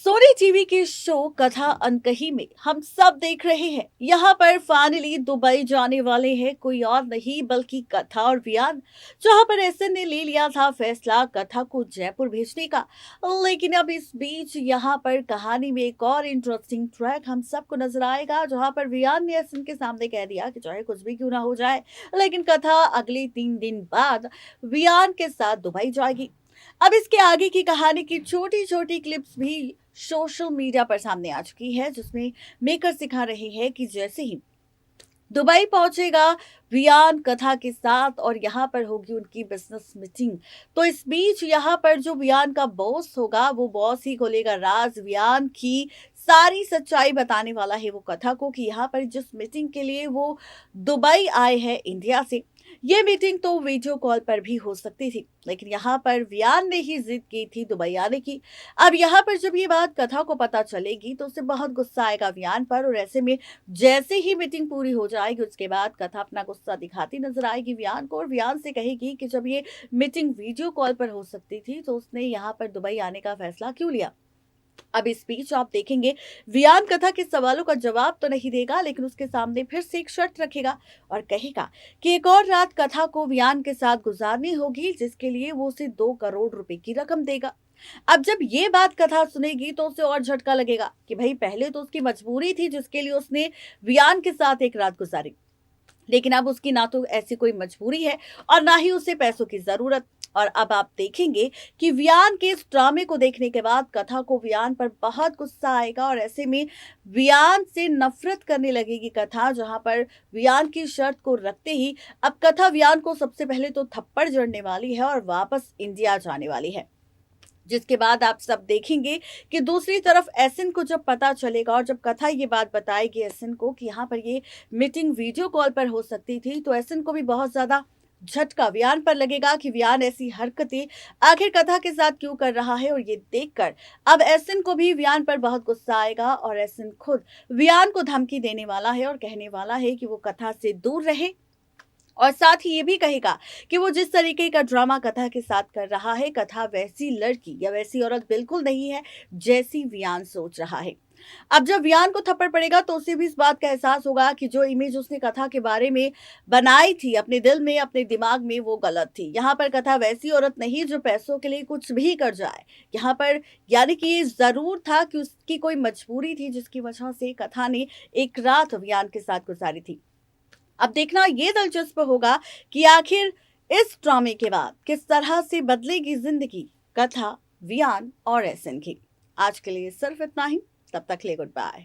Sony TV के show कथा अनकही में हम सब देख रहे हैं। यहाँ पर फाइनली दुबई जाने वाले हैं कोई और नहीं बल्कि कथा और वियान। जहाँ पर एसएन ने ले लिया था फैसला कथा को जयपुर भेजने का। लेकिन अब इस बीच यहाँ पर कहानी में एक और इंटरेस्टिंग ट्रैक हम सबको नजर आएगा, जहाँ पर वियान ने एसएन के सामने कह दिया कि चाहे कुछ भी क्यों ना हो जाए, लेकिन कथा अगले 3 दिन बाद वियान के साथ दुबई जाएगी। अब इसके आगे की कहानी की छोटी छोटी क्लिप्स भी सोशल मीडिया पर सामने आ चुकी है, जिसमें मेकर सिखा रहे हैं कि जैसे ही दुबई पहुंचेगा वियान कथा के साथ और यहाँ पर होगी उनकी बिजनेस मीटिंग। तो इस बीच यहाँ पर जो वियान का बॉस होगा वो बॉस ही खोलेगा राज, वियान की सारी सच्चाई बताने वाला है वो कथा को कि यहाँ पर जिस मीटिंग के लिए वो दुबई आए हैं इंडिया से, ये मीटिंग तो वीडियो कॉल पर भी हो सकती थी, लेकिन यहाँ पर वियान ने ही जिद की थी दुबई आने की। अब यहाँ पर जब ये बात कथा को पता चलेगी तो उसे बहुत गुस्सा आएगा वियान पर, और ऐसे में जैसे ही मीटिंग पूरी हो जाएगी उसके बाद कथा अपना गुस्सा दिखाती नजर आएगी वियान को, और वियान से कहेगी कि जब ये मीटिंग वीडियो कॉल पर हो सकती थी तो उसने यहाँ पर दुबई आने का फैसला क्यों लिया। अब इस बीच आप देखेंगे वियान कथा के सवालों का जवाब तो नहीं देगा, लेकिन उसके सामने फिर से एक शर्त रखेगा और कहेगा कि एक और रात कथा को वियान के साथ गुजारनी होगी, जिसके लिए वो उसे 2 करोड़ रुपए की रकम देगा। अब जब ये बात कथा सुनेगी तो उसे और झटका लगेगा कि भाई पहले तो उसकी मजबूरी थी जिसके लिए उसने वियान के साथ एक रात गुजारी, लेकिन अब उसकी ना तो ऐसी कोई मजबूरी है और ना ही उसे पैसों की जरूरत। और अब आप देखेंगे कि वियान के इस ड्रामे को देखने के बाद कथा को वियान पर बहुत गुस्सा आएगा, और ऐसे में वियान से नफरत करने लगेगी कथा, जहां पर वियान की शर्त को रखते ही अब कथा वियान को सबसे पहले तो थप्पड़ जड़ने वाली है और वापस इंडिया जाने वाली है। जिसके बाद आप सब देखेंगे कि दूसरी तरफ एसएन को जब पता चलेगा और जब कथा ये बात बताएगी एसएन को कि यहाँ पर ये मीटिंग वीडियो कॉल पर हो सकती थी, तो एसएन को भी बहुत ज्यादा झटका वियान पर लगेगा कि वियान ऐसी हरकतें आखिर कथा के साथ क्यों कर रहा है। और ये देखकर अब एसएन को भी वियान पर बहुत गुस्सा आएगा और एसएन खुद वियान को धमकी देने वाला है और कहने वाला है कि वो कथा से दूर रहे, और साथ ही ये भी कहेगा कि वो जिस तरीके का ड्रामा कथा के साथ कर रहा है, कथा वैसी लड़की या वैसी औरत बिल्कुल नहीं है जैसी वियान सोच रहा है। अब जब वियान को थप्पड़ पड़ेगा तो उसे भी इस बात का एहसास होगा कि जो इमेज उसने कथा के बारे में बनाई थी अपने दिल में, अपने दिमाग में, वो गलत थी। यहाँ पर कथा वैसी औरत नहीं जो पैसों के लिए कुछ भी कर जाए। यहाँ पर यानी कि ये जरूर था कि उसकी कोई मजबूरी थी जिसकी वजह से कथा ने एक रात वियान के साथ गुजारी थी। अब देखना ये दिलचस्प होगा कि आखिर इस ड्रामे के बाद किस तरह से बदलेगी जिंदगी कथा, वियान और एसएन की। आज के लिए सिर्फ इतना ही। तब तक ले गुड बाय।